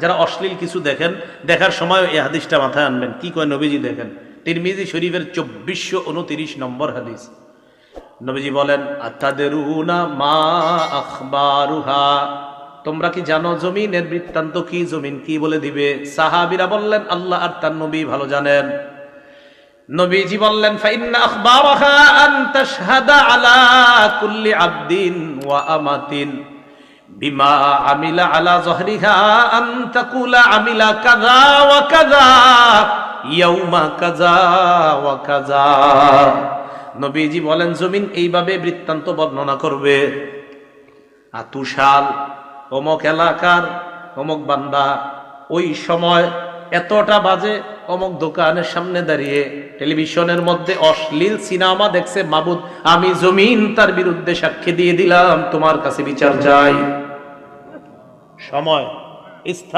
যারা অশ্লীল কিছু দেখেন, দেখার সময় এই হাদিসটা মাথায় আনবেন। কি কয় নবীজি দেখেন, তিরমিজি শরীফের 2429 নম্বর হাদিস। নবীজি বলেন, আতাদরুনা মা আখবারুহা, তোমরা কি জানো জমিনের বৃত্তান্ত কি, জমিন কি? বলে দিবে। সাহাবীরা বললেন, আল্লাহ আর তার নবী ভালো জানেন। নবীজি বললেন, ফাইন্না আখবারাহা আন তাশহাদা আলা কুল্লি আবদিন ওয়া আমাতিন বিমা আমিলা আলা যহরিহা আন তাকুলা আমিলা কাযা ওয়া কাযা ইয়াউমা কাযা ওয়া কাযা। নবীজি বলেন, জমিন এইভাবে বৃত্তান্ত বর্ণনা করবে, আতুশাল অমুক এলাকার অমুক বান্দা ওই সময় এতটা বাজে অমুক দোকানের সামনে দাঁড়িয়ে টেলিভিশনের মধ্যে অশ্লীল সিনেমা দেখছে, মাবুদ আমি জমিন তার বিরুদ্ধে সাক্ষী দিয়ে দিলাম, তোমার কাছে বিচার চাই। সময়, স্থান